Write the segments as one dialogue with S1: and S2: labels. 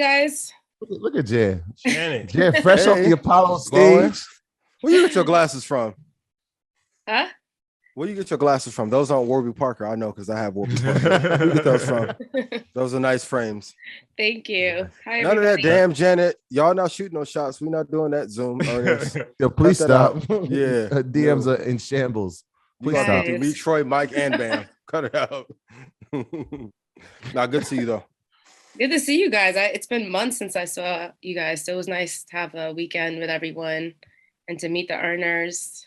S1: guys?
S2: Look at Jan.
S3: Janet.
S2: Jan, fresh off the Apollo
S4: Glowing.
S2: stage.
S4: Where you get your glasses from?
S1: Huh?
S4: Where you get your glasses from? Those aren't Warby Parker. I know because I have Warby Parker. Where you get those from? Those are nice frames.
S1: Thank you. Hi,
S4: None of
S1: everybody.
S4: that damn Janet. Y'all not shooting no shots. We're not doing that Zoom earnings.
S2: Yo, please
S4: Cut that
S2: stop.
S4: out. Yeah.
S2: Her DMs are in shambles.
S4: We
S2: Please
S4: got
S2: stop.
S4: to delete Troy, Mike, and Bam. Cut it out. Nah, good to see you though.
S1: Good to see you guys. It's been months since I saw you guys, so it was nice to have a weekend with everyone and to meet the earners.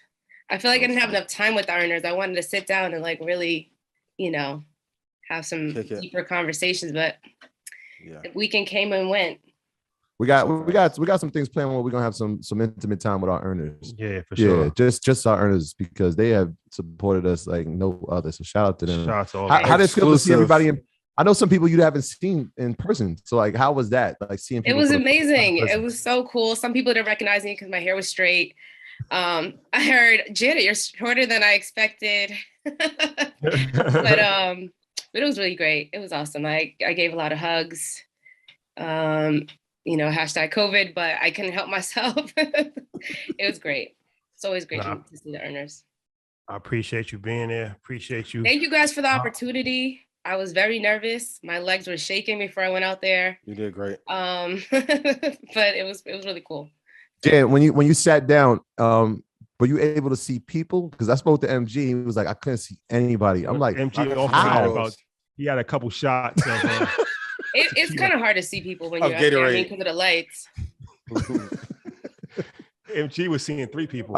S1: I feel like I didn't have enough time with the earners. I wanted to sit down and like really, have some deeper conversations, but the weekend came and went.
S2: We got some things planned where we're gonna have some intimate time with our earners.
S3: Yeah, for sure.
S2: Yeah, just our earners because they have supported us like no other. So shout out to them.
S3: Shout out to all
S2: How did it feel to see everybody I know some people you haven't seen in person. So like, how was that? Like seeing people.
S1: It was amazing. It was so cool. Some people didn't recognize me because my hair was straight. I heard, Janet, you're shorter than I expected. but it was really great. It was awesome. I gave a lot of hugs. Hashtag COVID, but I couldn't help myself. It was great. It's always great to see the earners.
S3: I appreciate you being there. Appreciate you.
S1: Thank you guys for the opportunity. I was very nervous. My legs were shaking before I went out there.
S4: You did great.
S1: But it was really cool.
S2: Jan, when you sat down, were you able to see people? Because I spoke to MG. He was like, I couldn't see anybody. I'm like,
S3: MG
S2: how?
S3: He had a couple shots.
S1: It's kind of hard to see people when you're out there because of the lights.
S3: MG was seeing 3 people.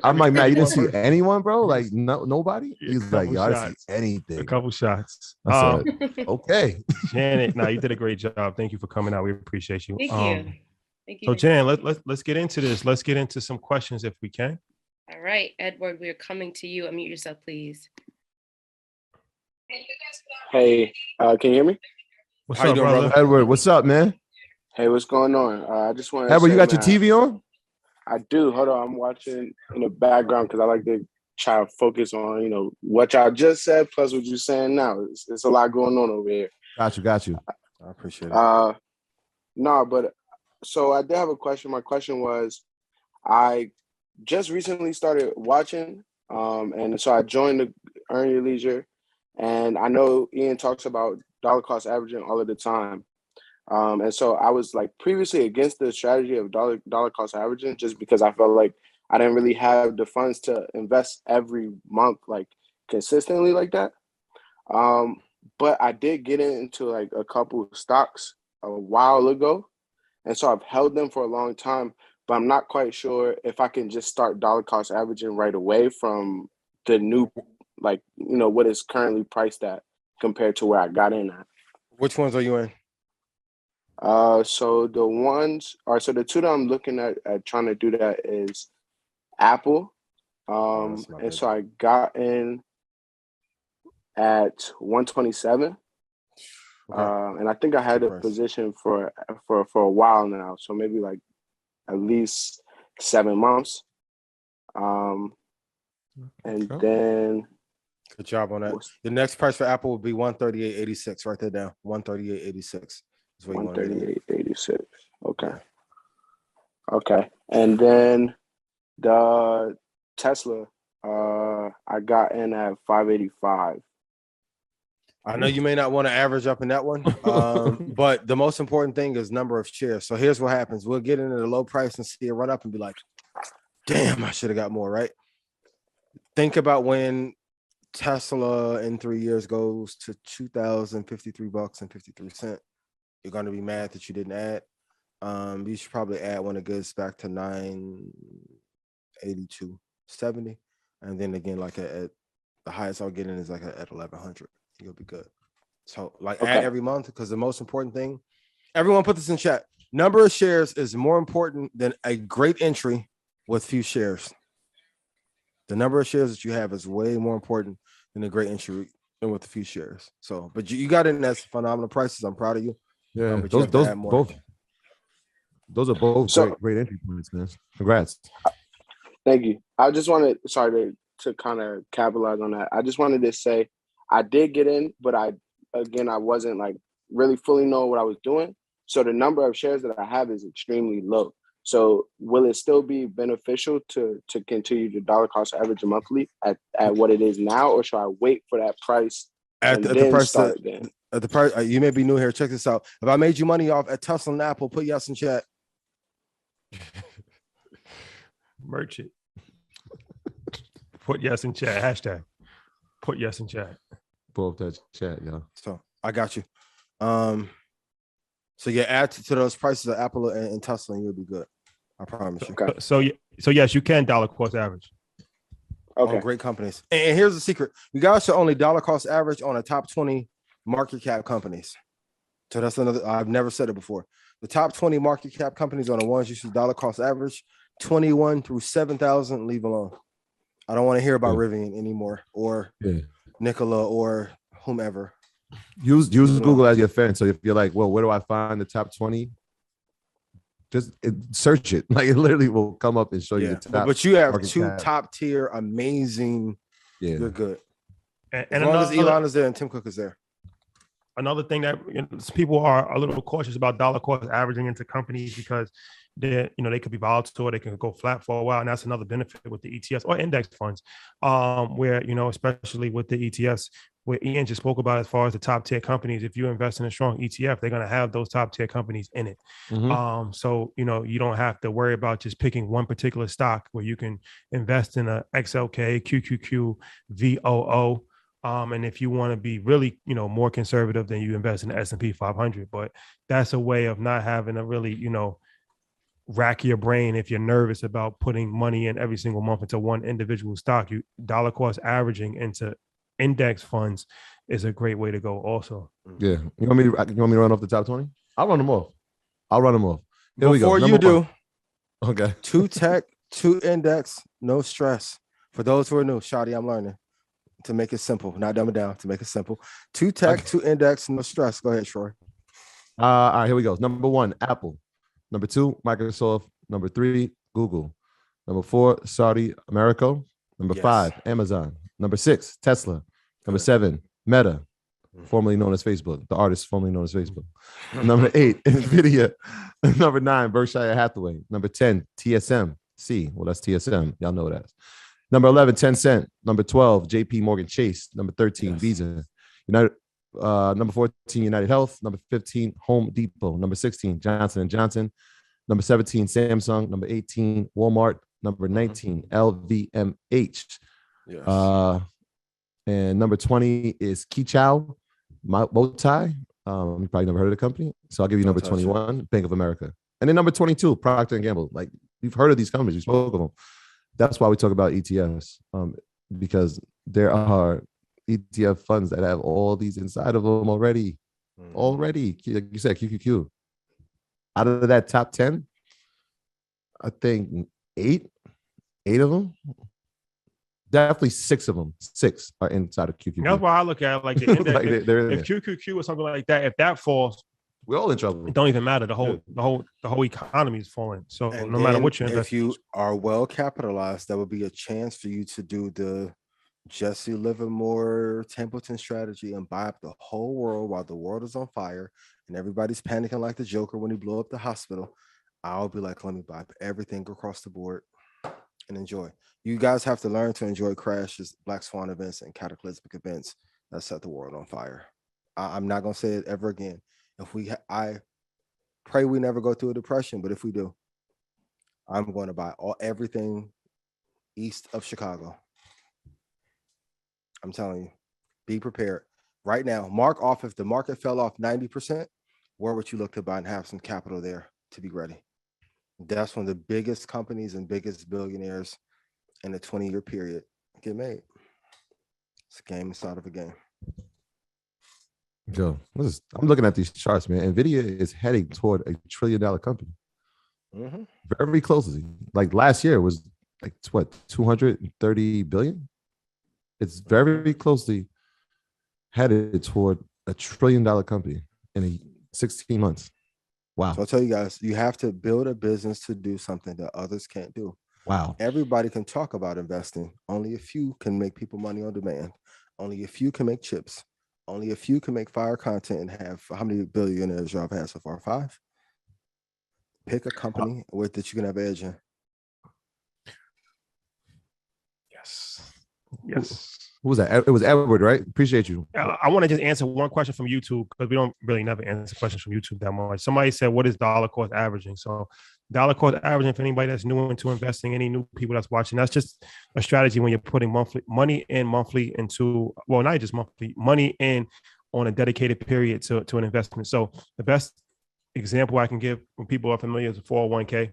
S2: I'm like, Matt, you didn't see anyone, bro? Like, nobody? He's like, yo, I didn't see anything.
S3: A couple shots.
S2: I said, okay.
S3: Janet, you did a great job. Thank you for coming out. We appreciate you.
S1: Thank you. Thank you.
S3: So, Jan, let's get into this. Let's get into some questions if we can.
S1: All right, Edward, we are coming to you. Unmute yourself, please.
S5: Hey, can you hear me?
S3: What's up, brother?
S2: Edward, what's up, man?
S5: Hey, what's going on? I just want to
S2: Edward, you got your TV on?
S5: I do. Hold on. I'm watching in the background because I like to try to focus on, what y'all just said plus what you're saying now. It's a lot going on over here.
S2: Got you.
S4: I appreciate it.
S5: But so I did have a question. My question was, I just recently started watching, and so I joined the Earn Your Leisure, and I know Ian talks about dollar cost averaging all of the time. And so I was like previously against the strategy of dollar cost averaging just because I felt like I didn't really have the funds to invest every month like consistently like that. But I did get into like a couple of stocks a while ago. And so I've held them for a long time, but I'm not quite sure if I can just start dollar cost averaging right away from the new, what is currently priced at compared to where I got in at.
S4: Which ones are you in?
S5: So the two that I'm looking at trying to do that is Apple. And so I got in at 127. Okay. And I think I had a position for a while now. So maybe like at least 7 months. And then
S4: good job on that. The next price for Apple would be 138.86. Write that down. 138.86.
S5: 138.86. Okay. And then the Tesla, I got in at 585.
S4: I know you may not want to average up in that one, but the most important thing is number of shares. So here's what happens. We'll get into the low price and see it run up and be like, damn, I should have got more, right? Think about when Tesla in 3 years goes to $2,053.53. You're going to be mad that you didn't add. You should probably add when it goes back to 982.70. And then again, like at the highest I'll get in is like at 1100. You'll be good. So add every month because the most important thing, everyone put this in chat. Number of shares is more important than a great entry with few shares. The number of shares that you have is way more important than a great entry than with a few shares. So, but you got in at phenomenal prices. I'm proud of you.
S2: Yeah, those are both great entry points, man. Congrats.
S5: Thank you. I just wanted, to kind of capitalize on that. I just wanted to say I did get in, but I wasn't like really fully know what I was doing. So the number of shares that I have is extremely low. So will it still be beneficial to continue to dollar cost average monthly at what it is now, or should I wait for that price
S4: at the price at the price? You may be new here. Check this out. If I made you money off at Tesla and Apple, put yes in chat.
S3: Merchant. Put yes in chat. Hashtag. Put yes in chat.
S2: Pull up that chat, y'all.
S4: So I got you. So yeah, add to those prices of Apple and Tesla, and you'll be good. I promise you.
S5: Okay.
S3: So yes, you can dollar cost average.
S5: Okay.
S4: On great companies. And here's the secret: you guys should only dollar cost average on the top 20 market cap companies. So that's another. I've never said it before. The top 20 market cap companies are the ones you should dollar cost average. 21 through 7,000, leave alone. I don't want to hear about Rivian anymore, or Nikola, or whomever.
S2: Use Google as your friend. So if you're like, well, where do I find the top 20? Just search it. Like it literally will come up and show you the top.
S4: But you have two top tier, amazing. Yeah, you're good.
S3: And
S4: as long as Elon is there and Tim Cook is there.
S3: Another thing that people are a little cautious about dollar cost averaging into companies because they could be volatile, they can go flat for a while, and that's another benefit with the ETFs or index funds, where especially with the ETFs, where Ian just spoke about as far as the top tier companies. If you invest in a strong ETF, they're going to have those top tier companies in it. Mm-hmm. So you don't have to worry about just picking one particular stock where you can invest in a XLK, QQQ, VOO. And if you want to be really, more conservative, then you invest in the S&P 500. But that's a way of not having to really, rack your brain if you're nervous about putting money in every single month into one individual stock. You dollar cost averaging into index funds is a great way to go. Also,
S2: yeah. You want me to run off the top 20? I'll run them off. Here we go.
S4: Before you do,
S2: okay.
S4: 2 tech, 2 index, no stress. For those who are new, Shadi, I'm learning to make it simple, not dumb it down, to make it simple. 2 tech, 2 index, no stress. Go ahead, Troy.
S2: All right, here we go. Number 1, Apple. Number 2, Microsoft. Number 3, Google. Number 4, Saudi America. Number 5, Amazon. Number 6, Tesla. Number 7, Meta, formerly known as Facebook, the artist formerly known as Facebook. Number 8, Nvidia. Number 9, Berkshire Hathaway. Number 10, TSMC. Well, that's TSM. Y'all know that. Number 11, Tencent. Number 12, JP Morgan Chase. Number 13, Visa. Number 14, United Health. Number 15, Home Depot. Number 16, Johnson & Johnson. Number 17, Samsung. Number 18, Walmart. Number 19, LVMH. Yes. And number 20 is Kichao Motai. You probably never heard of the company. So I'll give you number 21, Bank of America. And then number 22, Procter & Gamble. Like, you've heard of these companies. You spoke of them. That's why we talk about ETFs, because there are ETF funds that have all these inside of them already. Already, like you said, QQQ. Out of that top 10, I think eight of them, definitely 6 of them, 6 are inside of QQQ.
S3: That's why I look at it like the index. Like if QQQ or something like that, if that falls,
S2: we're all in trouble.
S3: It don't even matter. The whole economy is falling. So no matter what you invest,
S4: if you are well capitalized, that would be a chance for you to do the Jesse Livermore Templeton strategy and buy up the whole world while the world is on fire and everybody's panicking like the Joker when he blew up the hospital. I'll be like, let me buy up everything across the board and enjoy. You guys have to learn to enjoy crashes, black swan events, and cataclysmic events that set the world on fire. I'm not gonna say it ever again. I pray we never go through a depression, but if we do, I'm going to buy everything east of Chicago. I'm telling you, be prepared right now. Mark off if the market fell off 90%, where would you look to buy and have some capital there to be ready? That's one of the biggest companies and biggest billionaires in a 20-year period get made. It's a game inside of a game.
S2: Joe, I'm looking at these charts, man. Nvidia is heading toward $1 trillion company. Very closely. Like last year was like what, 230 billion? It's very closely headed toward $1 trillion company in 16 months. Wow.
S4: So I'll tell you guys, you have to build a business to do something that others can't do.
S2: Wow.
S4: Everybody can talk about investing. Only a few can make people money on demand. Only a few can make chips. Only a few can make fire content and have how many billionaires y'all have had so far? 5? Pick a company with that you can have edge in.
S3: Yes.
S2: Who was that? It was Edward, right? Appreciate you.
S3: I want to just answer one question from YouTube because we don't really never answer questions from YouTube that much. Somebody said, what is dollar cost averaging? So dollar cost averaging, for anybody that's new into investing, any new people that's watching, that's just a strategy when you're putting money into, well, not just money in on a dedicated period to an investment. So the best example I can give when people are familiar is a 401k.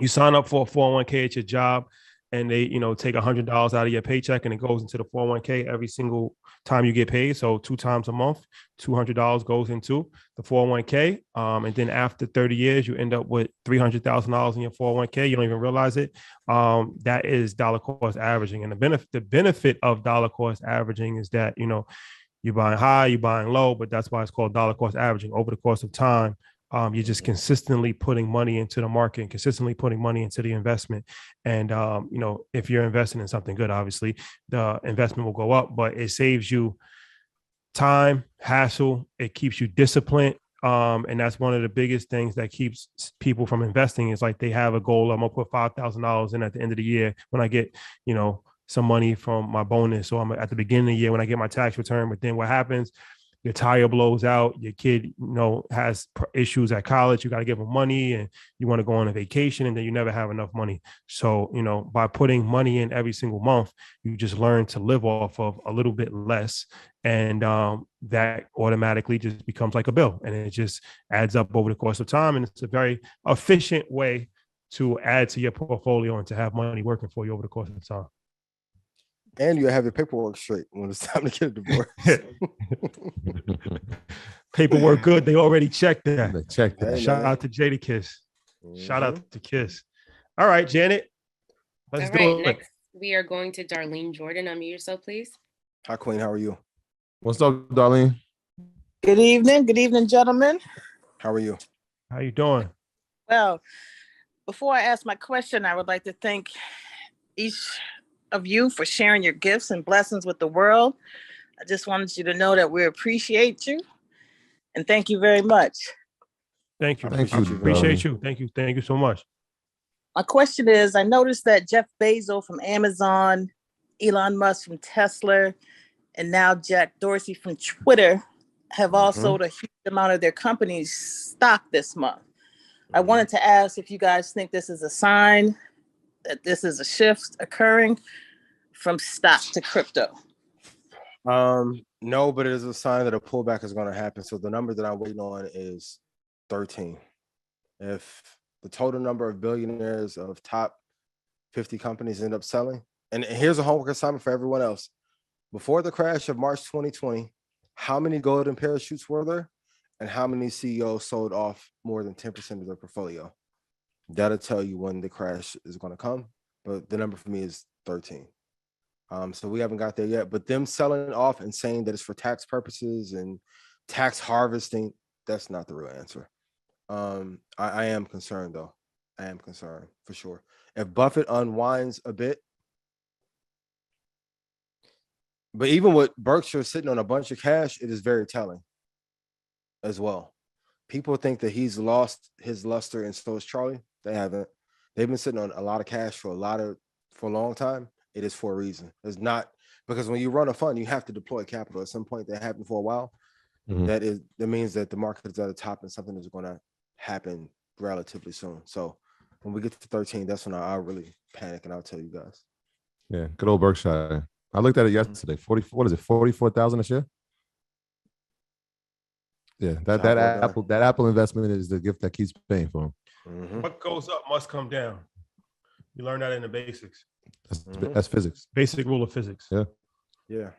S3: You sign up for a 401k at your job, and they, take $100 out of your paycheck, and it goes into the 401k every single time you get paid. So 2 times a month, $200 goes into the 401k. And then after 30 years, you end up with $300,000 in your 401k. You don't even realize it. That is dollar cost averaging. And the benefit of dollar cost averaging is that, you're buying high, you're buying low, but that's why it's called dollar cost averaging. Over the course of time, you're just consistently putting money into the market and consistently putting money into the investment. And, if you're investing in something good, obviously the investment will go up, but it saves you time, hassle. It keeps you disciplined. And that's one of the biggest things that keeps people from investing is like they have a goal. I'm going to put $5,000 in at the end of the year when I get, some money from my bonus. So I'm at the beginning of the year when I get my tax return. But then what happens? Your tire blows out, your kid, has issues at college, you got to give them money, and you want to go on a vacation, and then you never have enough money. So, by putting money in every single month, you just learn to live off of a little bit less. And that automatically just becomes like a bill, and it just adds up over the course of time. And it's a very efficient way to add to your portfolio and to have money working for you over the course of time.
S4: And you have your paperwork straight when it's time to get a divorce.
S3: Paperwork good. They already checked that.
S2: They checked that.
S3: Shout out to Jada Kiss. Shout out to Kiss. All right, Janet. Let's do it.
S1: Next, we are going to Darlene Jordan. Unmute yourself, please.
S4: Hi, Queen. How are you?
S2: What's up, Darlene?
S6: Good evening. Good evening, gentlemen.
S4: How are you?
S3: How you doing?
S6: Well, before I ask my question, I would like to thank each of you for sharing your gifts and blessings with the world. I just wanted you to know that we appreciate you, and thank you very much.
S3: Thank you.
S2: Appreciate
S3: you. Thank you. Thank you so much.
S6: My question is, I noticed that Jeff Bezos from Amazon, Elon Musk from Tesla, and now Jack Dorsey from Twitter have all sold a huge amount of their company's stock this month. I wanted to ask if you guys think this is a sign that this is a shift occurring from stock to crypto.
S4: No, but it is a sign that a pullback is going to happen. So the number that I'm waiting on is 13. If the total number of billionaires of top 50 companies end up selling, and here's a homework assignment for everyone else. Before the crash of March 2020, how many golden parachutes were there? And how many CEOs sold off more than 10% of their portfolio? That'll tell you when the crash is going to come. But the number for me is 13. So we haven't got there yet. But them selling off and saying that it's for tax purposes and tax harvesting, that's not the real answer. I am concerned, though. I am concerned for sure. If Buffett unwinds a bit, but even with Berkshire sitting on a bunch of cash, it is very telling as well. People think that he's lost his luster, and so is Charlie. They haven't. They've been sitting on a lot of cash for a long time. It is for a reason. It's not because when you run a fund, you have to deploy capital. At some point, that happened for a while. That means that the market is at the top and something is going to happen relatively soon. So when we get to 13, that's when I'll really panic, and I'll tell you guys.
S2: Yeah, good old Berkshire. I looked at it yesterday. 44. What is it? 44,000 a share. Yeah, that Apple investment is the gift that keeps paying for them.
S3: What goes up must come down. You learn that in the basics.
S2: That's physics.
S3: Basic rule of physics.
S4: Yeah.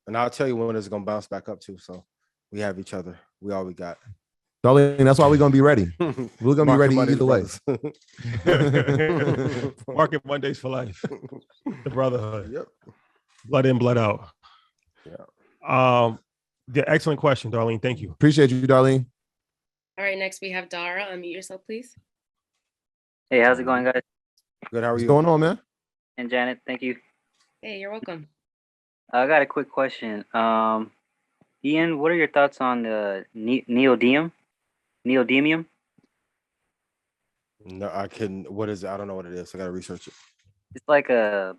S4: And I'll tell you when it's going to bounce back up too. So we have each other. We all we got.
S2: Darlene, that's why we're going to be ready. We're going to be ready either way.
S3: Market Mondays for life. The brotherhood.
S4: Yep.
S3: Blood in, blood out.
S4: Yeah.
S3: The excellent question, Darlene. Thank you.
S2: Appreciate you, Darlene.
S1: All right, next we have Dara. Unmute yourself, please.
S7: Hey, how's it going, guys?
S4: Good. How are
S2: What's
S4: you?
S2: going on, man?
S7: And Janet, thank you.
S1: Hey, you're welcome.
S7: I got a quick question. Ian, what are your thoughts on neodymium? Neodymium?
S4: No, I couldn't. What is it? I don't know what it is. I gotta research it.
S7: It's like a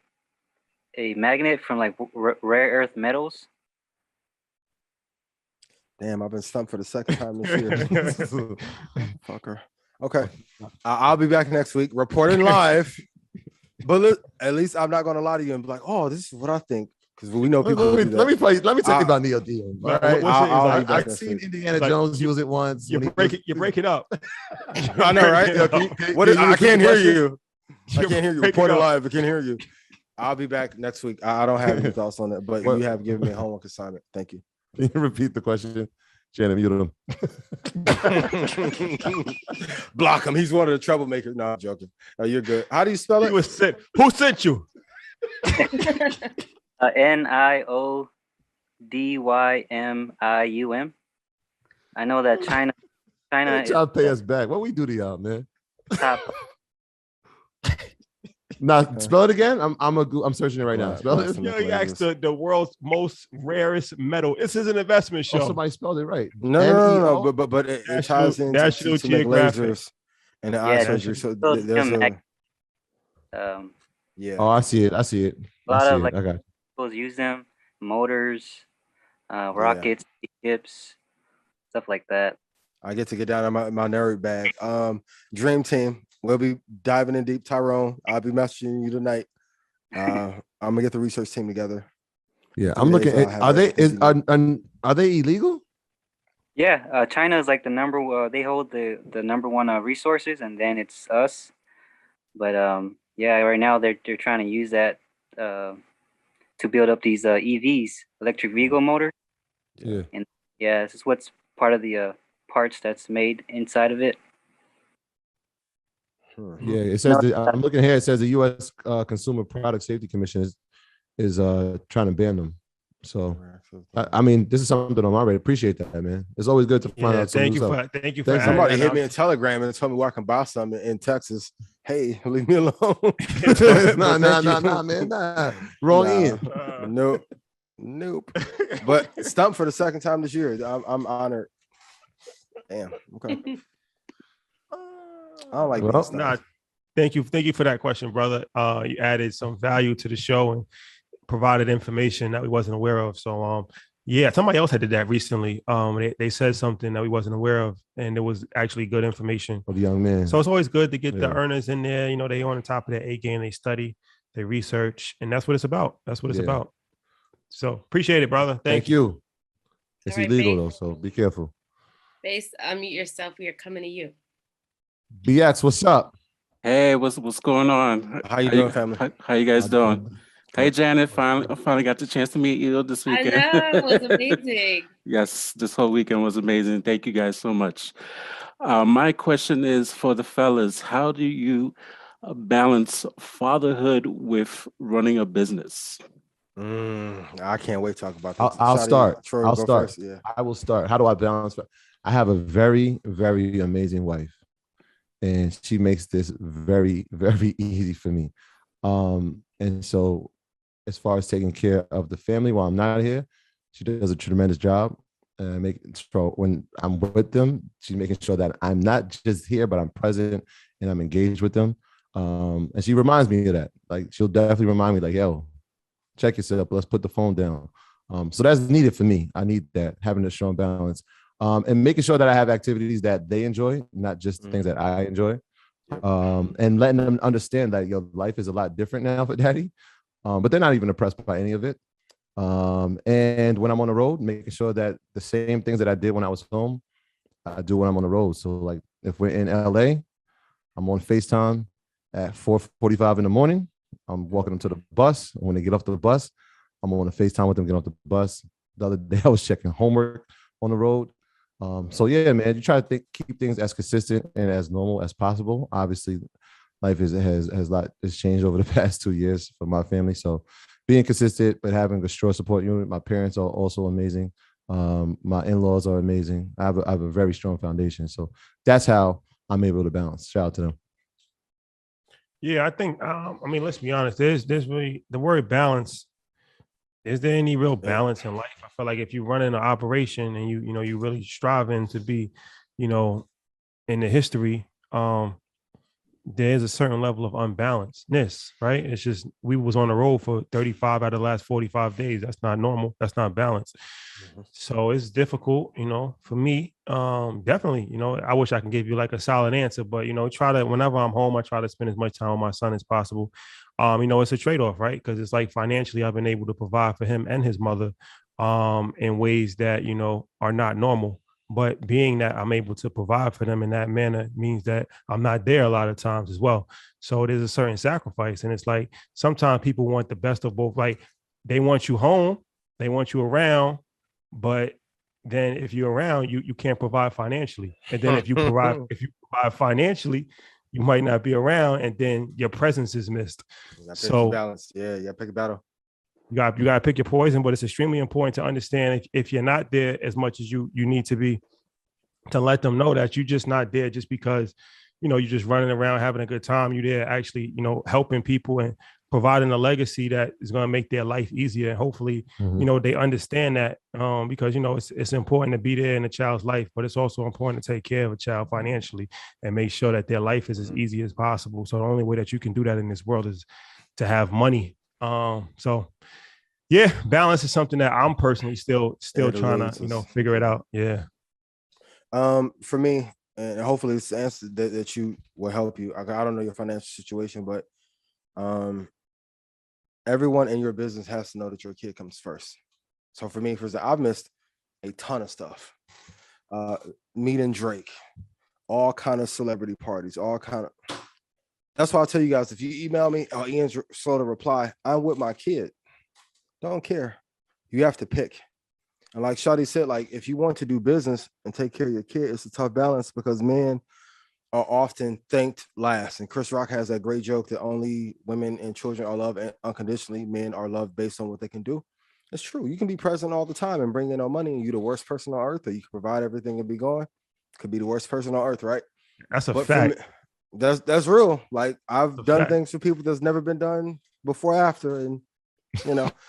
S7: magnet from like rare earth metals.
S4: Damn, I've been stumped for the second time this year. Fucker. Okay, I'll be back next week reporting live. But look, at least I'm not gonna lie to you and be like, "Oh, this is what I think," because we know people.
S2: Let me tell you about neodymium. All right, I've seen Indiana Jones use it once.
S3: You break it up.
S4: I know, right? I can't hear you. I can't hear you. Reporting live. I can't hear you. I'll be back next week. I don't have any thoughts on that, but you have given me a homework assignment. Thank you.
S2: Can you repeat the question? Shannon, mute him.
S4: Block him. He's one of the troublemakers. No, I'm joking. No, you're good. How do you spell it?
S3: Who sent you?
S7: NIODYMIUM. I know that China
S2: Y'all pay us back. What we do to y'all, man?
S7: top.
S2: Now spell it again. I'm searching it right now. Spell it.
S3: Yo, you asked the world's most rarest metal. This is an investment show.
S2: Oh, somebody spelled it right.
S4: No. But it ties into
S3: National
S4: to make
S3: Geographic.
S4: lasers and the eye surgery. So there's yeah.
S2: Oh, I see it.
S7: A lot of like people use them, motors, rockets, ships, stuff like that.
S4: I get to get down on my nerd bag. Dream Team. We'll be diving in deep. Tyrone, I'll be messaging you tonight. I'm gonna get the research team together.
S2: Yeah, I'm looking at. Are they illegal?
S7: Yeah, China is like the number. They hold the number one resources, and then it's us. But yeah, right now they're trying to use that to build up these EVs, electric vehicle motor.
S2: Yeah,
S7: and yeah, this is what's part of the parts that's made inside of it.
S2: Yeah, it says I'm looking here. It says the U.S. Consumer Product Safety Commission is trying to ban them. So, I mean, this is something I'm already appreciate that, man. It's always good to find out.
S3: Thank you for
S4: somebody hit me a telegram and told me where I can buy some in Texas. Hey, leave me alone.
S2: Nah, man. Nah. Wrong Ian.
S4: Nope. But stumped for the second time this year. I'm honored. Damn. Okay. I don't like
S3: thank you for that question, brother. You added some value to the show and provided information that we wasn't aware of. So yeah, somebody else had did that recently. They said something that we wasn't aware of, and it was actually good information
S2: for the young man.
S3: So it's always good to get the earners in there. You know, they on the top of their A game, they study, they research, and that's what it's about. That's what it's about. So appreciate it, brother. Thank you.
S2: It's illegal though, so be careful.
S1: Base, unmute yourself. We are coming to you.
S2: BX, what's up?
S8: Hey, what's going on?
S4: How you doing, family?
S8: How you guys doing? Hey, Janet, finally got the chance to meet you this weekend.
S1: I know, it was amazing.
S8: Yes, this whole weekend was amazing. Thank you guys so much. My question is for the fellas. How do you balance fatherhood with running a business?
S4: I can't wait to talk about that.
S2: I'll start.
S4: Yeah.
S2: I will start. How do I balance? I have a very, very amazing wife, and she makes this very, very easy for me. And so as far as taking care of the family while I'm not here, she does a tremendous job. When I'm with them, she's making sure that I'm not just here, but I'm present and I'm engaged with them. And she reminds me of that. Like, she'll definitely remind me, like, yo, check yourself. Let's put the phone down. So that's needed for me. I need that, having a strong balance. And making sure that I have activities that they enjoy, not just things that I enjoy. And letting them understand that your life is a lot different now for daddy. But they're not even impressed by any of it. And when I'm on the road, making sure that the same things that I did when I was home, I do when I'm on the road. So like if we're in LA, I'm on FaceTime at 4:45 in the morning. I'm walking them to the bus. When they get off the bus, I'm on a FaceTime with them, get off the bus. The other day I was checking homework on the road. So yeah, man, you try to keep things as consistent and as normal as possible. Obviously, life has changed over the past 2 years for my family. So being consistent, but having a strong support unit. My parents are also amazing. My in-laws are amazing. I have a very strong foundation. So that's how I'm able to balance. Shout out to them.
S3: Yeah, I think, I mean, let's be honest. There's really the word balance Is there any real balance in life? I feel like if you're running an operation and you really striving to be, in the history, there's a certain level of unbalancedness, right? It's just we was on the road for 35 out of the last 45 days. That's not normal. That's not balanced. So it's difficult, for me. Definitely, I wish I can give you like a solid answer, but try to, whenever I'm home, I try to spend as much time with my son as possible. It's a trade-off, right? Because it's like financially, I've been able to provide for him and his mother in ways that, are not normal. But being that I'm able to provide for them in that manner means that I'm not there a lot of times as well. So there's a certain sacrifice. And it's like sometimes people want the best of both. Like they want you home, they want you around, but then if you're around, you can't provide financially. And then if you provide financially, you might not be around, and then your presence is missed.
S4: So balance. Yeah, pick a battle.
S3: You got to pick your poison, but it's extremely important to understand if you're not there as much as you need to be, to let them know that you're just not there just because, you're just running around having a good time. You're there actually, helping people and providing a legacy that is going to make their life easier. And hopefully, they understand that because, it's important to be there in a child's life, but it's also important to take care of a child financially and make sure that their life is as easy as possible. So the only way that you can do that in this world is to have money. So yeah, balance is something that I'm personally still trying to, figure it out. Yeah.
S4: For me, and hopefully this answer that you will help you. I don't know your financial situation, but everyone in your business has to know that your kid comes first. So for me, I've missed a ton of stuff. Meeting Drake, all kind of celebrity parties, all kind of. That's why I tell you guys, if you email me, Ian's slow to reply, I'm with my kid. Don't care. You have to pick. And like Shadi said, like if you want to do business and take care of your kid, it's a tough balance because men are often thanked last. And Chris Rock has that great joke that only women and children are loved unconditionally. Men are loved based on what they can do. It's true. You can be present all the time and bring in no money, and you're the worst person on earth, or you can provide everything and be gone. Could be the worst person on earth, right?
S3: That's a fact.
S4: That's real. Like I've done things for people that's never been done before, after, and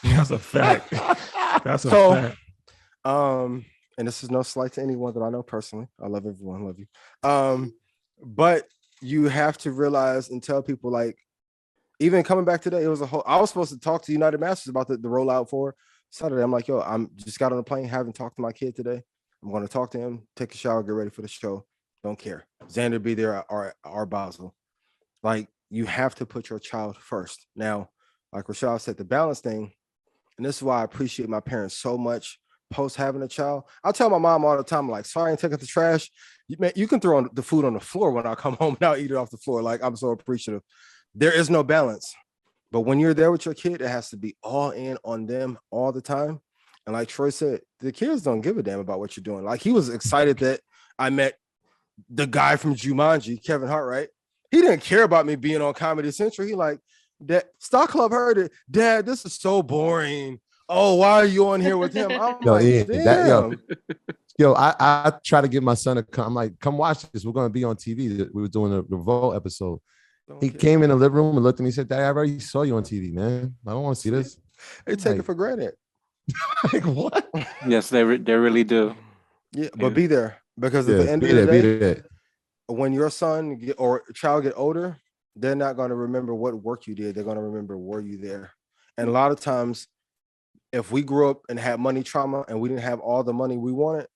S3: that's a fact. That's a fact.
S4: And this is no slight to anyone that I know personally. I love everyone, love you. But you have to realize and tell people, like, even coming back today, I was supposed to talk to United Masters about the rollout for Saturday. I'm like, yo, I'm just got on a plane, haven't talked to my kid today. I'm going to talk to him, take a shower, get ready for the show. Don't care. Xander be there or Basel. Like, you have to put your child first. Now, like Rashad said, the balance thing, and this is why I appreciate my parents so much post having a child. I tell my mom all the time, like, sorry, I ain't taking the trash. You can throw the food on the floor when I come home and I'll eat it off the floor. Like, I'm so appreciative. There is no balance. But when you're there with your kid, it has to be all in on them all the time. And like Troy said, the kids don't give a damn about what you're doing. Like, he was excited that I met the guy from Jumanji, Kevin Hart, right? He didn't care about me being on Comedy Central. He like, Dad, Stock Club heard it. Dad, this is so boring. Oh, why are you on here with him? I'm like,
S2: Ian, I try to get my son to come. I'm like, come watch this. We're going to be on TV. We were doing a Revolt episode. He came in the living room and looked at me and said, Dad, I already saw you on TV, man. I don't want to see this.
S4: They take it for granted.
S2: Like, what?
S8: Yes, they really do.
S4: Yeah, but be there. Because at the end of the day, when your son or child get older, they're not going to remember what work you did. They're going to remember, were you there? And a lot of times, if we grew up and had money trauma and we didn't have all the money we wanted,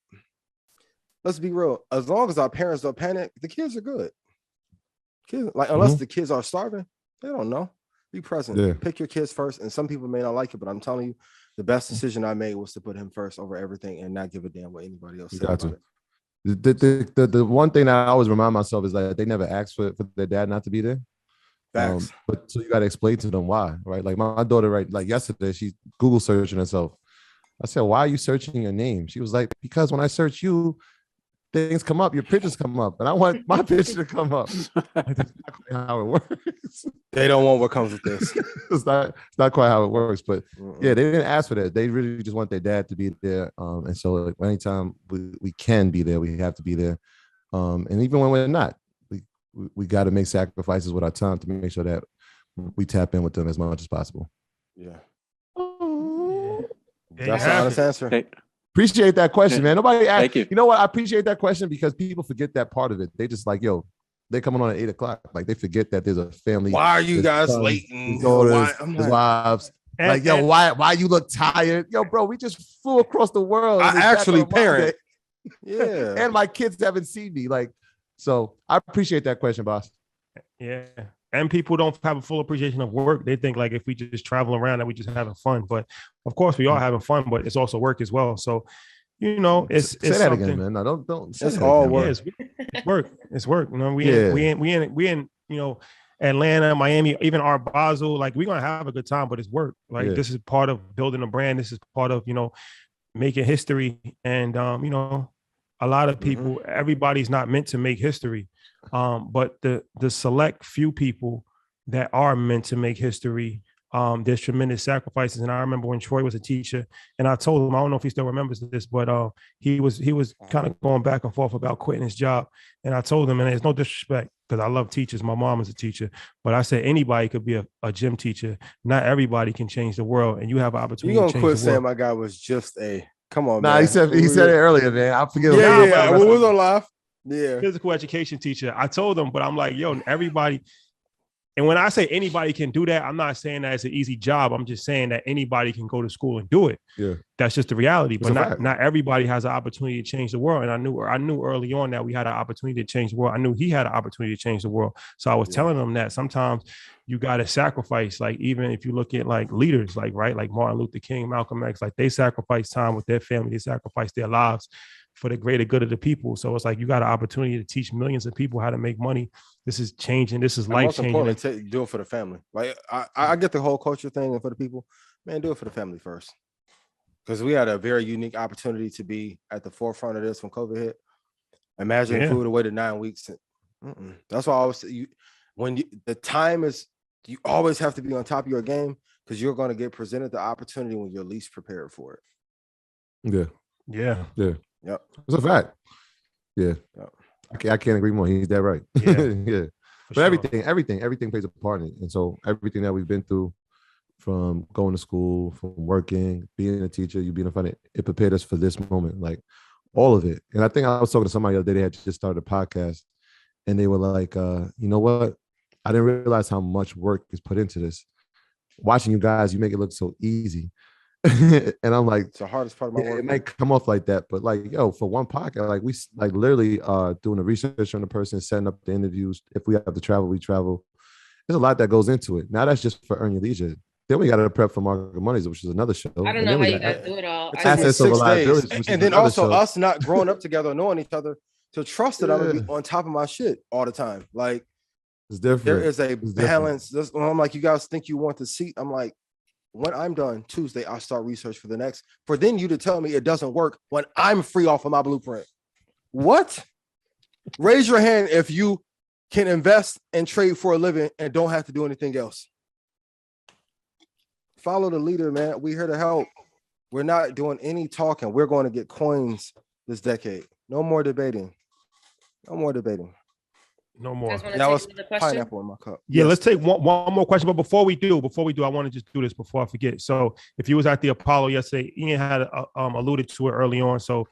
S4: let's be real. As long as our parents don't panic, the kids are good. Kids, like, unless the kids are starving, they don't know. Be present. Yeah. Pick your kids first. And some people may not like it, but I'm telling you, the best decision I made was to put him first over everything and not give a damn what anybody else said about it.
S2: The one thing that I always remind myself is that they never asked for their dad not to be there. But so you got to explain to them why, right? Like my daughter, right? Like yesterday, she's Google searching herself. I said, "Why are you searching your name?" She was like, "Because when I search you, things come up, your pictures come up, and I want my picture to come up." That's not quite how it works.
S4: They don't want what comes with this.
S2: It's not quite how it works, but yeah, they didn't ask for that. They really just want their dad to be there, and so like anytime we can be there, we have to be there, and even when we're not, we got to make sacrifices with our time to make sure that we tap in with them as much as possible.
S4: Yeah. That's the honest answer.
S2: Appreciate that question, man. Nobody asked.
S8: Thank you.
S2: You know what? I appreciate that question because people forget that part of it. They just like, yo, they coming on at 8:00. Like they forget that there's a family.
S4: Why are you guys
S2: sons,
S4: late?
S2: his daughters, his wives. Like, yo, why you look tired? Yo, bro, we just flew across the world.
S4: I actually parent.
S2: Yeah. And my kids haven't seen me. Like, so I appreciate that question, boss.
S3: Yeah. And people don't have a full appreciation of work. They think like if we just travel around that we just having fun. But of course we are having fun, but it's also work as well. So, you know, it's
S2: say that
S3: something.
S2: again, man. No, don't say
S4: It's
S2: that
S4: all
S2: again,
S4: work.
S3: Yeah, it's work. It's work. You know, we in, you know, Atlanta, Miami, even our Basel, like we're gonna have a good time, but it's work. Like this is part of building a brand. This is part of, you know, making history. And you know, a lot of people, everybody's not meant to make history. But the select few people that are meant to make history, there's tremendous sacrifices. And I remember when Troy was a teacher, and I told him, I don't know if he still remembers this, but he was kind of going back and forth about quitting his job. And I told him, and there's no disrespect because I love teachers. My mom is a teacher, but I said anybody could be a gym teacher. Not everybody can change the world, and you have an opportunity.
S4: You gonna
S3: to change
S4: quit
S3: the
S4: saying
S3: world.
S4: my guy was just a come on?
S2: Nah,
S4: man.
S2: he said it earlier, man. I forget.
S4: Yeah. We was on live. Yeah,
S3: physical education teacher. I told them, but I'm like, yo, everybody. And when I say anybody can do that, I'm not saying that it's an easy job. I'm just saying that anybody can go to school and do it.
S2: Yeah,
S3: that's just the reality. But not everybody has an opportunity to change the world. And I knew early on that we had an opportunity to change the world. I knew he had an opportunity to change the world. So I was telling him that sometimes you got to sacrifice. Like even if you look at like leaders, like like Martin Luther King, Malcolm X, like they sacrifice time with their family, they sacrifice their lives for the greater good of the people. So it's like you got an opportunity to teach millions of people how to make money. This is changing. This is life changing.
S4: Most importantly, do it for the family. Like I get the whole culture thing, and for the people, man, do it for the family first. Because we had a very unique opportunity to be at the forefront of this when COVID hit. Imagine if we would have waited 9 weeks. That's why I always say the time is, you always have to be on top of your game because you're going to get presented the opportunity when you're least prepared for it.
S2: Yeah.
S4: Yep.
S2: It's a fact. Yeah.
S4: Yep.
S2: I can't agree more. He's that right. Yeah. But everything plays a part in it. And so everything that we've been through, from going to school, from working, being a teacher, you being a funny, it prepared us for this moment, like all of it. And I think I was talking to somebody the other day, they had just started a podcast, and they were like, you know what? I didn't realize how much work is put into this. Watching you guys, you make it look so easy. And I'm like,
S4: it's the hardest part of my work.
S2: It might come off like that, but like, yo, for one podcast, like we like literally doing the research on the person, setting up the interviews. If we have to travel, we travel. There's a lot that goes into it. Now that's just for Earn Your Leisure. Then we got to prep for Market Mondays, which is another show.
S1: I don't know how you guys do it all.
S2: Assets over liabilities,
S4: and then also us not growing up together, knowing each other, to trust that I'm gonna be on top of my shit all the time. Like
S2: it's different.
S4: There is a balance. I'm like, you guys think you want the seat? I'm like, when I'm done Tuesday, I'll start research for the next. For then you to tell me it doesn't work when I'm free off of my blueprint. What? Raise your hand if you can invest and trade for a living and don't have to do anything else. Follow the leader, man. We're here to help. We're not doing any talking. We're going to get coins this decade. No more debating. No more debating.
S3: No more.
S4: That was pineapple in my cup.
S3: Yeah, let's take one more question. But before we do, I want to just do this before I forget. So if you was at the Apollo yesterday, Ian had alluded to it early on. So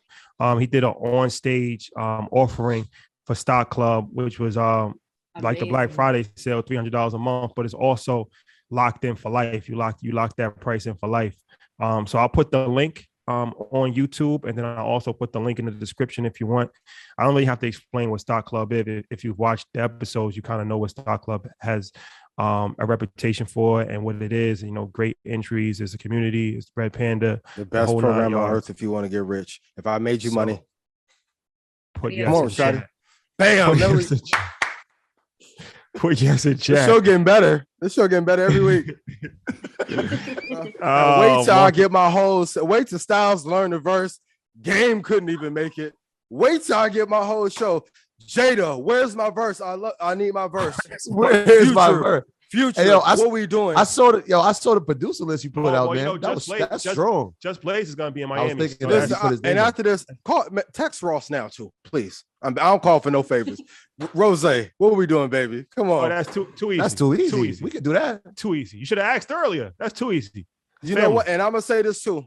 S3: he did an on-stage offering for Stock Club, which was like the Black Friday sale, $300 a month, but it's also locked in for life. You lock that price in for life. So I'll put the link on YouTube, and then I also put the link in the description if you want. I don't really have to explain what Stock Club is. If you've watched the episodes, you kind of know what Stock Club has a reputation for and what it is. You know, great entries. It's a community. It's Red Panda.
S4: The best program on earth if you want to get rich. If I made you money,
S3: put
S4: yes. Come on, Shotty.
S3: Bam. Put yes in chat.
S4: This show getting better. Every week. Wait till I get my whole. Wait till Styles learn the verse. Game couldn't even make it. Wait till I get my whole show. Jada, where's my verse? I need my verse.
S2: Where's my verse?
S4: Future. Hey, yo, what we doing?
S2: I saw the producer list you put out, man. That's strong.
S3: Just Blaze is gonna be in Miami.
S4: And after this, text Ross now too, please. I don't call for no favors. Rose, what are we doing, baby? Come on.
S3: Oh, that's too easy.
S2: That's too easy. We can do that.
S3: Too easy. You should have asked earlier. That's too easy.
S4: You know what? And I'm gonna say this too.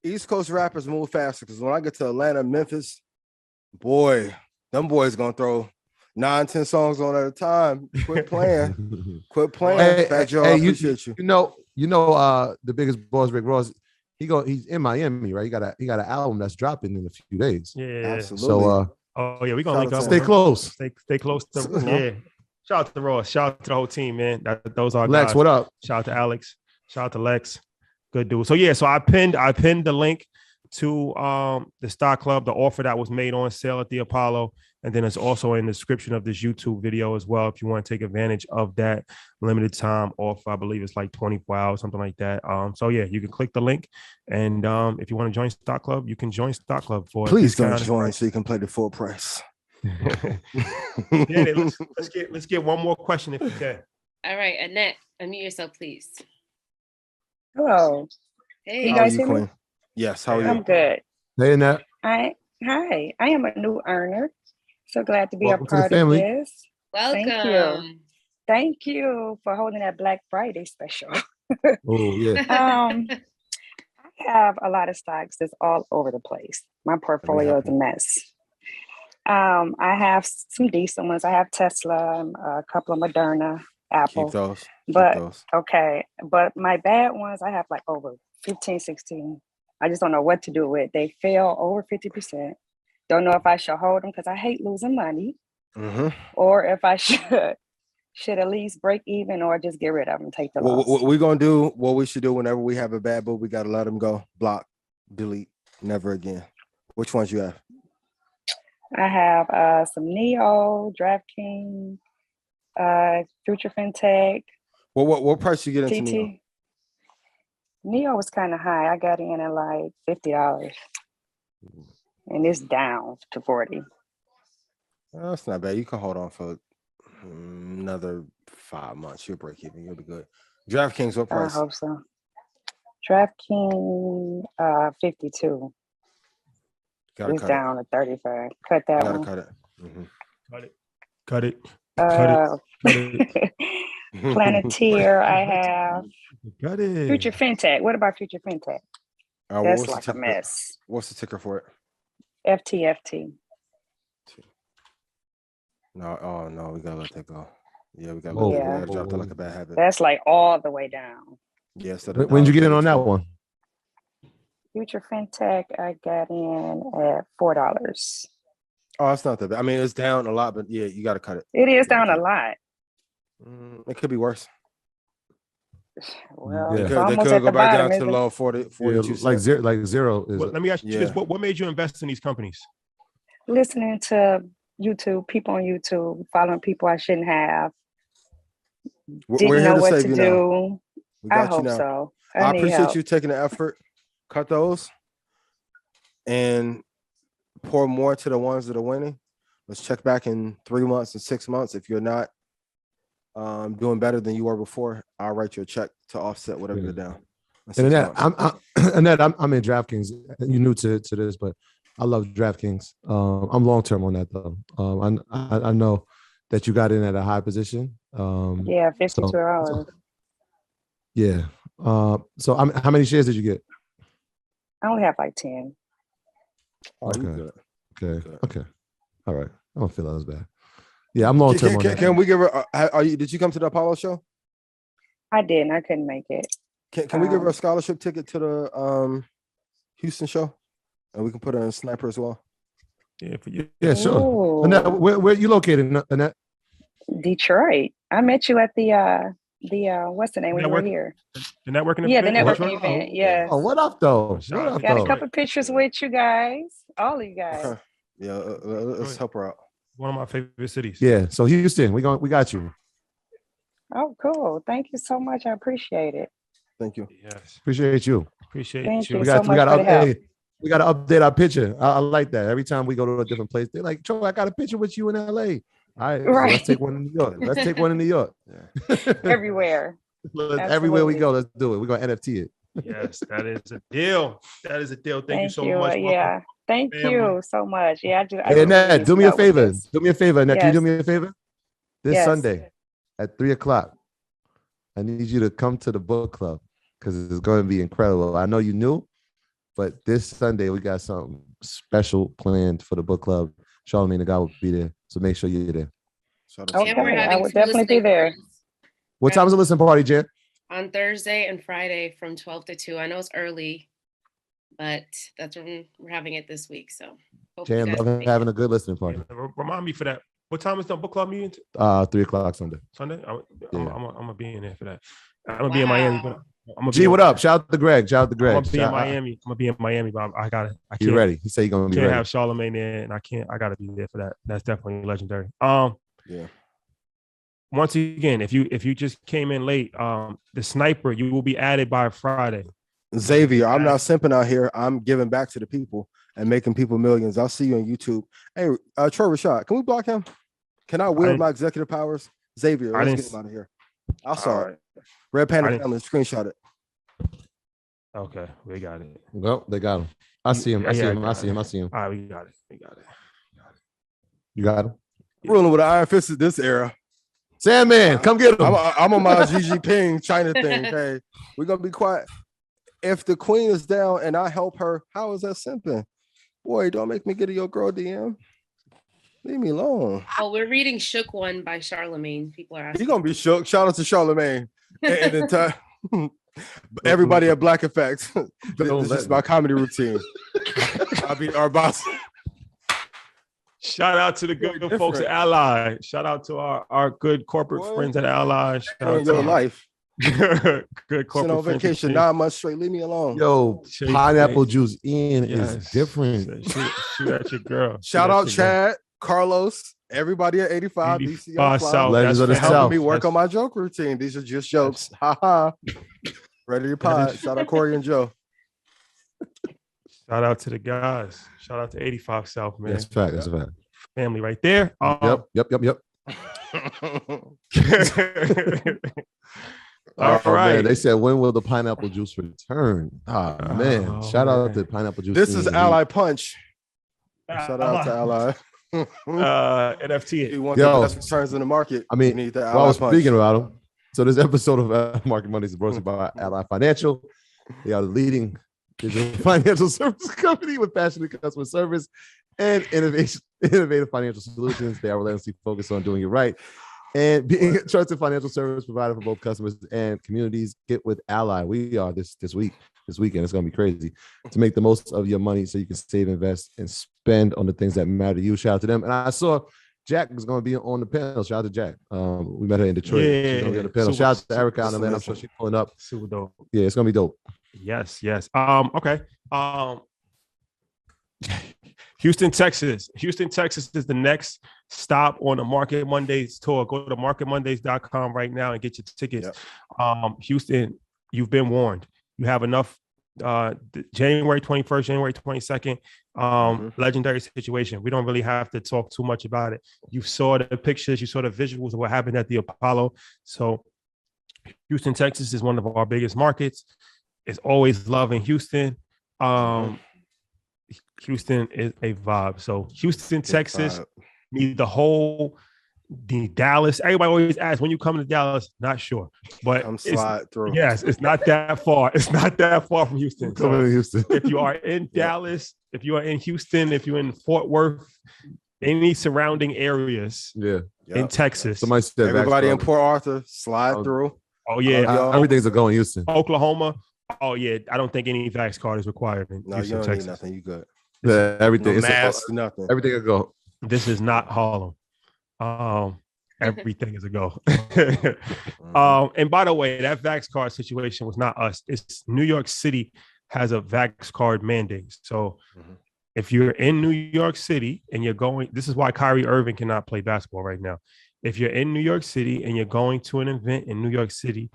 S4: East Coast rappers move faster because when I get to Atlanta, Memphis, boy, them boys gonna throw 9, 10 songs on at a time. Quit playing. Quit playing. Fat Joe, I appreciate you.
S2: You know, the biggest boss, Rick Ross. He's in Miami, right? He got an album that's dropping in a few days.
S3: Yeah,
S4: absolutely.
S2: So,
S3: oh yeah, we gonna link up.
S2: Stay close.
S3: Stay close to yeah. Shout out to Ross. Shout out to the whole team, man. Those are
S2: Lex.
S3: guys.
S2: What up?
S3: Shout out to Alex. Shout out to Lex. Good dude. So yeah, so I pinned the link to the Stock Club, the offer that was made on sale at the Apollo. And then it's also in the description of this YouTube video as well. If you want to take advantage of that limited time off, I believe it's like 24 hours, something like that. So yeah, you can click the link. And if you want to join Stock Club, you can join Stock Club for
S4: please don't join so you can play the full price.
S3: let's get one more question if you can.
S1: All right, Annette, unmute yourself, please.
S9: Hello.
S1: Hey,
S9: you guys hear me?
S4: Queen? Yes, how are you?
S9: I'm good.
S2: Hey, Annette.
S9: Hi, I am a new earner. So glad to be
S2: Welcome
S9: a part
S2: to the
S9: of
S2: family.
S9: this.
S1: welcome.
S9: Thank you for holding that Black Friday special.
S2: Oh yeah.
S9: I have a lot of stocks that's all over the place. My portfolio is a mess. I have some decent ones. I have Tesla, a couple of Moderna, Apple.
S4: Keep those.
S9: Okay. But my bad ones, I have like over 15, 16. I just don't know what to do with. They fell over 50%. Don't know if I should hold them because I hate losing money, or if I should at least break even or just get rid of them, take the loss.
S4: What we're gonna do, what we should do whenever we have a bad book, we gotta let them go. Block, delete, never again. Which ones you have?
S9: I have some Neo, DraftKings, Future FinTech.
S4: What price you get into
S9: TT.
S4: Neo?
S9: Neo was kind of high. I got in at like $50. And it's down to 40.
S4: That's not bad. You can hold on for another 5 months. You'll break even. You'll be good. DraftKings, what price?
S9: I hope so. DraftKings, 52. It's down to 35. Cut that one.
S4: Cut it.
S3: Cut it.
S9: Planeteer, I have.
S3: Got it.
S9: Future FinTech. What about Future FinTech? That's like a mess.
S4: What's the ticker for it?
S9: FTFT.
S4: No, we gotta let that go. Yeah, we gotta drop that like a bad habit.
S9: That's like all the way down.
S4: Yes.
S2: When did you get in on that one?
S9: Future FinTech, I got in at $4.
S4: Oh, it's not that bad. I mean, it's down a lot, but yeah, you gotta cut it.
S9: It is down a lot.
S4: It could be worse.
S9: Well,
S4: they could go back down to the low 42.
S2: Like zero.
S3: Let me ask you this: what made you invest in these companies?
S9: Listening to YouTube, people on YouTube, following people I shouldn't have. Didn't know what to do. I hope so.
S4: I appreciate you taking the effort. Cut those and pour more to the ones that are winning. Let's check back in 3 months and 6 months. If you're not doing better than you were before, I'll write you a check to offset whatever you're down.
S2: And Annette, I'm in DraftKings. You're new to this, but I love DraftKings. I'm long term on that though. I know that you got in at a high position.
S9: Yeah, $52.
S2: Yeah. So how many shares did you get?
S9: I only have like 10.
S2: Okay. All right. I don't feel that was bad. Yeah, I'm long term on that.
S4: Can we give her? Did you come to the Apollo show?
S9: I didn't. I couldn't make it.
S4: Can we give her a scholarship ticket to the Houston show, and we can put her in Sniper as well?
S3: Yeah, for you.
S2: Yeah, sure. Annette, where are you located, Annette?
S9: Detroit. I met you at the what's the name when you were here?
S3: The networking event?
S9: Yeah, the networking event. Yeah.
S2: Oh, what up though?
S9: Got a couple pictures with you guys, all of you guys.
S4: Okay. Yeah, let's help her out.
S3: One of my favorite cities.
S2: Yeah. So Houston, we got you.
S9: Oh, cool. Thank you so much. I appreciate it.
S4: Thank you.
S3: Yes.
S2: Appreciate you.
S9: Thank you
S2: We got
S9: so much for the help.
S2: we got to update our picture. I like that. Every time we go to a different place, they're like, "Joe, I got a picture with you in LA." All right, so let's take one in New York. Let's take one in New York.
S4: Yeah.
S9: Everywhere.
S2: Everywhere we go, let's do it. We're gonna NFT it.
S3: Yes, that is a deal. That is a deal. Thank you so much.
S9: Yeah. Thank you so much. Yeah, I do.
S2: Hey, Annette, do me a favor. Do me a favor, Annette.
S9: Yes.
S2: Can you do me a favor? This
S9: Yes.
S2: Sunday at 3:00, I need you to come to the book club because it's going to be incredible. I know you new, But this Sunday, we got something special planned for the book club. Charlamagne the God will be there. So make sure you're there.
S9: Okay,
S1: And we're
S9: I
S1: having
S9: would
S1: 2
S9: definitely be
S1: listening
S9: there.
S1: parties
S2: What time is the listening party, Jen?
S1: on Thursday and Friday from 12 to 2. I know it's early, but that's when we're having it this week. So hopefully you
S2: Jen,
S1: guys
S2: love
S1: can
S2: having
S1: make
S2: a good listening party.
S3: Remind me for that. What time is the book club meeting?
S2: 3:00 Sunday.
S3: Sunday? I'm
S2: Yeah.
S3: gonna be in there for that. I'm gonna be in Miami, but I'm gonna
S2: G, what up? Shout out to Greg. Shout out to Greg.
S3: I'm gonna be in Miami. I'm gonna be in Miami, but I can't.
S2: You ready? He said you're gonna be
S3: can't
S2: ready.
S3: have Charlamagne there, and I gotta be there for that. That's definitely legendary.
S4: Yeah.
S3: Once again, if you just came in late, the sniper, you will be added by Friday.
S4: Xavier, I'm not simping out here. I'm giving back to the people and making people millions. I'll see you on YouTube. Hey, Troy Rashad, can we block him? Can I wield my executive powers? Xavier, let's get him out of here. I saw it. Red Panda family, screenshot it.
S3: Okay, we got it.
S2: Well, they got him. I see him. I see him. I see him. I see him.
S3: All right, we got it.
S2: You got him.
S4: Ruling with an iron fist at this era.
S2: Sandman, come get him.
S4: I'm on my Xi Jinping China thing. Okay, we're gonna be quiet. If the queen is down and I help her, how is that simping? Boy, don't make me get to your girl DM. Leave me alone.
S1: Oh, we're reading Shook One by Charlamagne. People are asking.
S4: He's gonna be shook. Shout out to Charlamagne and the entire everybody at Black Effect. This is my comedy routine. I'll be our boss.
S3: Shout out to the good folks at Ally. Shout out to our good corporate friends at Ally. Shout out to
S4: life.
S3: Good corporate
S4: on vacation 9 months straight. Leave me alone.
S2: Yo, pineapple juice is different.
S3: Shoot at your girl.
S4: Shout out Chad, Carlos, everybody at 85 DC
S3: South.
S2: Legends of the
S4: helping
S2: South.
S4: me work on my joke routine. These are just jokes. Ha ha. Ready to pod. Shout out Corey and Joe.
S3: Shout out to the guys. Shout out to 85 South, man.
S2: That's a fact. That's a fact.
S3: Family right there.
S2: Yep.
S3: All right.
S2: Man, they said, when will the pineapple juice return? Man. Shout out to pineapple juice.
S4: This is Ally Punch. Shout out to Ally.
S3: NFT.
S4: You want the best returns in the market.
S2: I mean,
S4: you need the
S2: while I was
S4: Punch.
S2: speaking about them, so this episode of Market Mondays is brought to you by Ally Financial. They are the leading digital financial service company with passionate customer service and innovative financial solutions. They are relentlessly focused on doing it right and being a trusted financial service provider for both customers and communities. Get with Ally. We are this weekend. It's going to be crazy to make the most of your money so you can save, invest, and spend on the things that matter to you. Shout out to them. And I saw Jack was going to be on the panel. Shout out to Jack. We met her in Detroit.
S3: Yeah,
S2: she's going to be on the panel. Shout out to Erica on Atlanta. I'm sure she's pulling up.
S3: Super dope.
S2: Yeah, it's going to be dope.
S3: Yes. Okay. Houston, Texas. Houston, Texas is the next stop on the Market Mondays tour. Go to marketmondays.com right now and get your tickets. Yep. Houston, you've been warned. You have enough. January 21st, January 22nd, legendary situation. We don't really have to talk too much about it. You saw the pictures, you saw the visuals of what happened at the Apollo. So Houston, Texas is one of our biggest markets. It's always love in Houston. Houston is a vibe. So Houston, Texas, need the Dallas. Everybody always asks, when you come to Dallas, not sure. But
S4: I'm slide through.
S3: Yes, it's not that far. It's not that far from Houston.
S2: Coming to Houston.
S3: If you are in Dallas, if you are in Houston, if you're in Fort Worth, any surrounding areas in Texas.
S2: Somebody said
S4: everybody in Port Arthur, slide through.
S3: Oh, yeah.
S2: Everything's a go in Houston.
S3: Oklahoma. Oh, yeah. I don't think any Vax card is required in Houston,
S4: you don't
S3: Texas.
S4: need nothing. You good.
S2: Everything.
S4: No mask, nothing.
S2: Everything will go.
S3: This is not Harlem. Everything is a go. And by the way, that Vax card situation was not us. It's New York City has a Vax card mandate. So if you're in New York City and you're going, this is why Kyrie Irving cannot play basketball right now. If you're in New York City and you're going to an event in New York City,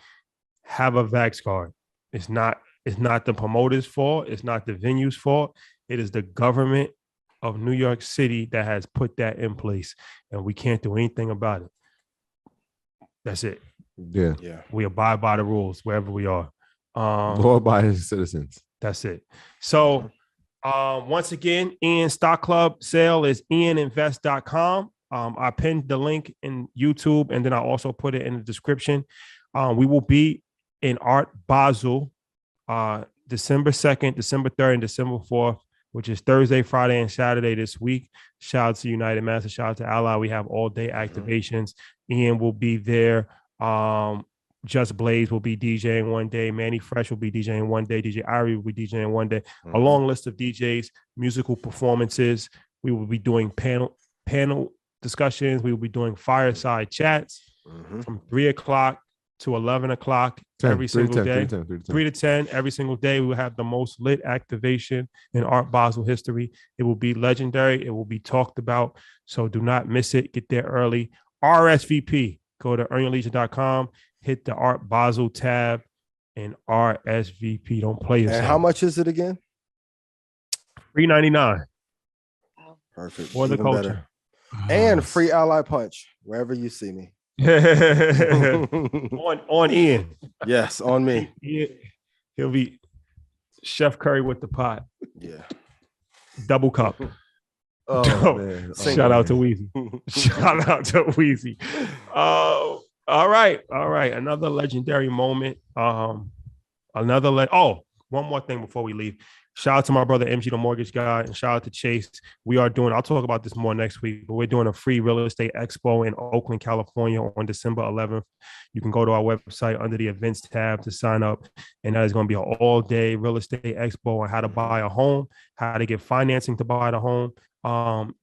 S3: have a Vax card. It's not the promoter's fault. It's not the venue's fault. It is the government of New York City that has put that in place, and we can't do anything about it. That's it.
S2: Yeah.
S3: We abide by the rules wherever we are.
S2: Law-abiding citizens.
S3: That's it. So once again, Ian's Stock Club sale is ianinvest.com. I pinned the link in YouTube, and then I also put it in the description. We will be in Art Basel December 2nd, December 3rd, and December 4th, which is Thursday, Friday, and Saturday this week. Shout out to United Masters. Shout out to Ally. We have all day activations. Ian will be there. Just Blaze will be DJing one day. Manny Fresh will be DJing one day. DJ Irie will be DJing one day. A long list of DJs, musical performances. We will be doing panel discussions. We will be doing fireside chats from 3 o'clock to 11 o'clock every single day. 3 to 10 every single day. We will have the most lit activation in Art Basel history. It will be legendary. It will be talked about. So do not miss it. Get there early. RSVP. Go to earnyourleisure.com. Hit the Art Basel tab and RSVP. Don't play yourself.
S4: And how much is it again?
S3: $3.99.
S4: Perfect.
S3: For the
S4: Even
S3: culture.
S4: better. And free Ally Punch wherever you see me.
S3: on Ian.
S4: Yes, on me.
S3: He'll be Chef Curry with the pot.
S4: Yeah.
S3: Double cup.
S2: Oh, man.
S3: Shout out to Weezy. Shout out to Weezy. All right. Another legendary moment. One more thing before we leave. Shout out to my brother MG, the mortgage guy, and shout out to Chase. I'll talk about this more next week, but we're doing a free real estate expo in Oakland, California on December 11th. You can go to our website under the events tab to sign up. And that is going to be an all-day real estate expo on how to buy a home, how to get financing to buy the home,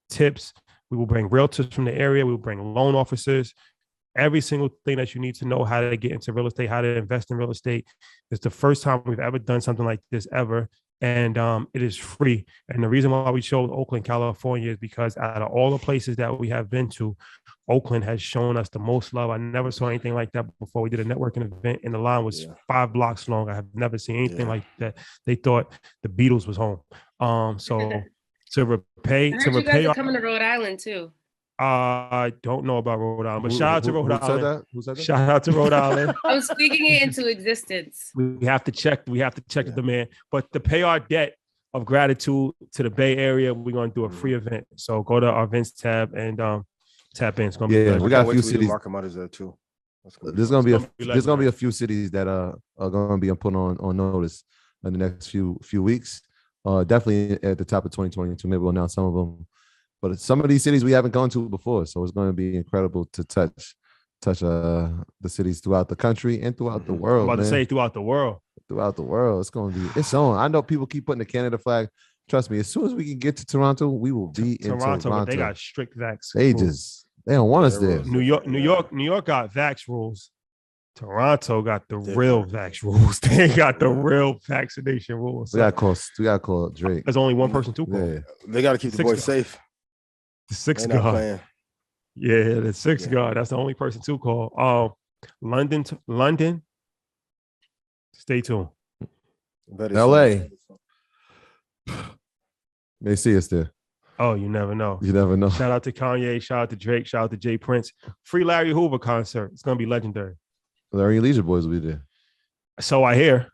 S3: tips. We will bring realtors from the area. We will bring loan officers. Every single thing that you need to know how to get into real estate, how to invest in real estate. It's the first time we've ever done something like this ever. And it is free. And the reason why we chose Oakland, California is because out of all the places that we have been to, Oakland has shown us the most love. I never saw anything like that before. We did a networking event and the line was 5 blocks long. I have never seen anything like that. They thought the Beatles was home. So to repay
S1: you guys are coming to Rhode Island too.
S3: I don't know about Rhode Island, but shout out to Rhode Island.
S2: Who said that?
S3: Shout out to Rhode Island.
S1: I'm speaking it into existence.
S3: We have to check the demand. But to pay our debt of gratitude to the Bay Area, we're going to do a free event. So go to our events tab and tap in. It's going to be
S2: we got a few cities.
S4: There too.
S2: There's going to be a few cities that are going to be put on notice in the next few weeks. Definitely at the top of 2022. Maybe we'll announce some of them. But some of these cities we haven't gone to before, so it's going to be incredible to touch the cities throughout the country and throughout the world.
S3: I'm about to say throughout the world.
S2: Throughout the world, it's on. I know people keep putting the Canada flag. Trust me, as soon as we can get to Toronto, we will be in Toronto.
S3: But they got strict vax.
S2: They don't want us there.
S3: New York got vax rules. Toronto got the real vax rules. They got the real vaccination rules.
S2: We got to call Drake.
S3: There's only one person to call.
S2: Yeah.
S4: They got to keep the boys safe.
S3: The sixth guard. Yeah, the sixth guard. That's the only person to call. London. Stay tuned.
S2: LA. May see us there.
S3: Oh, you never know.
S2: You never know.
S3: Shout out to Kanye. Shout out to Drake. Shout out to Jay Prince. Free Larry Hoover concert. It's gonna be legendary.
S2: Larry Leisure Boys will be there.
S3: So I hear.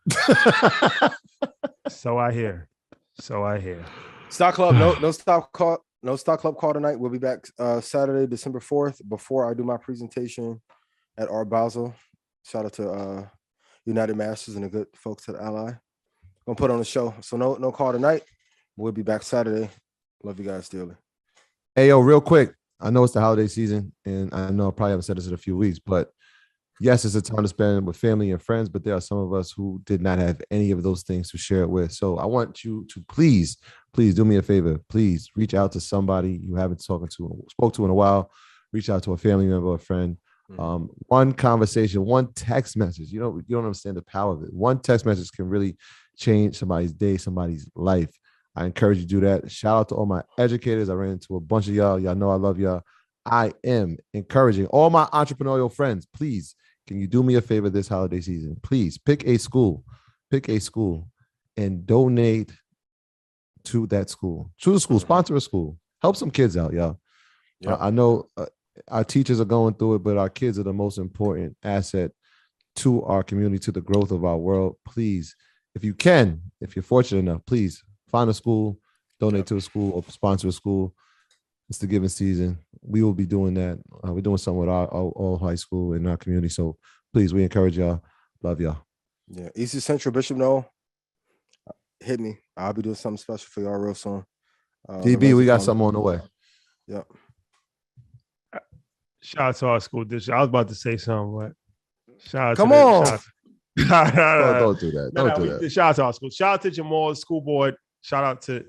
S3: So I hear.
S4: Stock Club. No Stock Club. No Stock Club call tonight. We'll be back Saturday, December 4th, before I do my presentation at Art Basel. Shout out to United Masters and the good folks at Ally. Gonna put on a show. So no call tonight. We'll be back Saturday. Love you guys dearly.
S2: Hey, yo, real quick. I know it's the holiday season, and I know I probably haven't said this in a few weeks, but yes, it's a time to spend with family and friends, but there are some of us who did not have any of those things to share it with. So I want you to please do me a favor. Please reach out to somebody you haven't spoke to in a while. Reach out to a family member, a friend. One conversation, one text message. You don't understand the power of it. One text message can really change somebody's day, somebody's life. I encourage you to do that. Shout out to all my educators. I ran into a bunch of y'all. Y'all know I love y'all. I am encouraging all my entrepreneurial friends. Please, can you do me a favor this holiday season? Please pick a school and donate to that school. Choose a school, sponsor a school, help some kids out, y'all. Yep. I know our teachers are going through it, but our kids are the most important asset to our community, to the growth of our world. Please, if you're fortunate enough, please find a school, donate to a school, or sponsor a school. It's the giving season. We will be doing that. We're doing something with our all high school in our community. So please, we encourage y'all. Love y'all.
S4: Yeah. East Central Bishop, no. hit me. I'll be doing something special for y'all real soon.
S2: DB, we got something on the way.
S4: Yep.
S3: Shout out to our school district. I was about to say something, but shout out
S4: Come
S3: to
S4: on.
S2: Don't do that. Don't do that.
S3: Shout out to our school. Shout out to Jamal, school board. Shout out to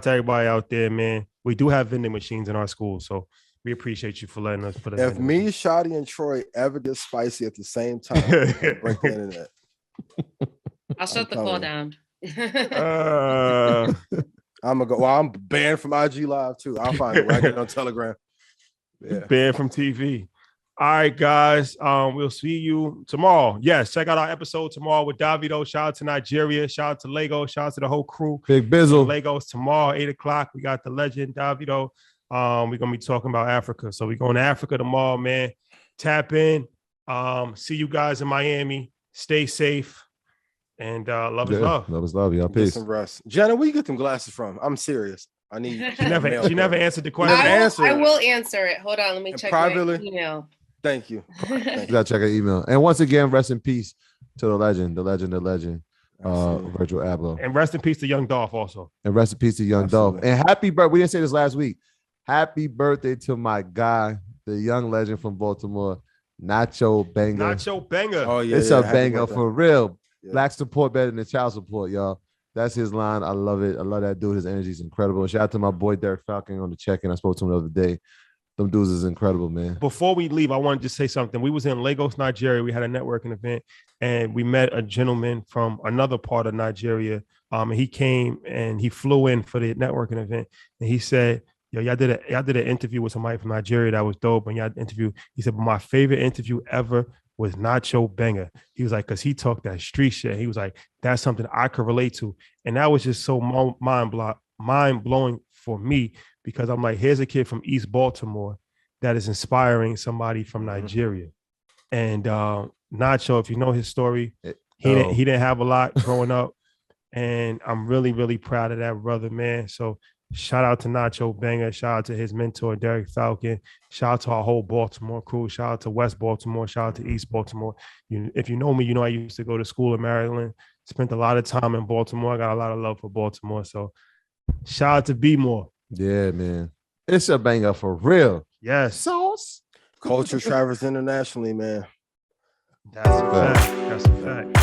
S3: everybody out there, man. We do have vending machines in our school, so we appreciate you for letting us put it.
S4: If me, Shotty, and Troy ever get spicy at the same time, break the internet.
S1: I'll shut the call down.
S4: I'm gonna go. Well, I'm banned from IG Live too. I'll find it. Right there on Telegram. Yeah.
S3: Banned from TV. All right, guys. We'll see you tomorrow. Yes, check out our episode tomorrow with Davido. Shout out to Nigeria. Shout out to Lagos. Shout out to the whole crew.
S2: Big Bizzle.
S3: Lagos tomorrow, 8:00. We got the legend Davido. We're gonna be talking about Africa. So we're going to Africa tomorrow, man. Tap in. See you guys in Miami. Stay safe. And love is love.
S2: Love is love. Y'all
S4: Get
S2: peace.
S4: some rest. Jenna, where you get them glasses from? I'm serious. I need.
S3: She never answered the question.
S1: I will answer it. Hold on, let me check
S4: privately?
S1: my email.
S4: Thank you.
S2: You gotta check her email. And once again, rest in peace to the legend, Virgil Abloh.
S3: And rest in peace to Young Dolph also.
S2: And rest in peace to Young Dolph. And happy birthday. We didn't say this last week. Happy birthday to my guy, the young legend from Baltimore, Nacho Banger.
S3: Nacho Banger.
S4: Oh yeah,
S2: It's
S4: yeah,
S2: a
S4: happy
S2: banger
S4: birthday.
S2: for real.
S4: Yeah.
S2: Black support better than child support, y'all. That's his line. I love it. I love that dude. His energy is incredible. Shout out to my boy Derek Falcon on the check-in. I spoke to him the other day. Them dudes is incredible, man.
S3: Before we leave, I wanted to say something. We was in Lagos, Nigeria. We had a networking event, and we met a gentleman from another part of Nigeria. He came and he flew in for the networking event, and he said, "Yo, y'all did an interview with somebody from Nigeria that was dope." And y'all interview. He said, "But my favorite interview ever was Nacho Banger." He was like, "Cause he talked that street shit." He was like, "That's something I could relate to," and that was just so mind blowing for me. Because I'm like, here's a kid from East Baltimore that is inspiring somebody from Nigeria. And Nacho, if you know his story, he didn't have a lot growing up. And I'm really, really proud of that brother, man. So shout out to Nacho Banger. Shout out to his mentor, Derek Falcon. Shout out to our whole Baltimore crew. Shout out to West Baltimore. Shout out to East Baltimore. If you know me, you know I used to go to school in Maryland. Spent a lot of time in Baltimore. I got a lot of love for Baltimore. So shout out to B More.
S2: Yeah, man. It's a banger for real.
S3: Yes.
S2: Sauce.
S4: Culture travels internationally, man.
S3: That's a fact. That's a fact.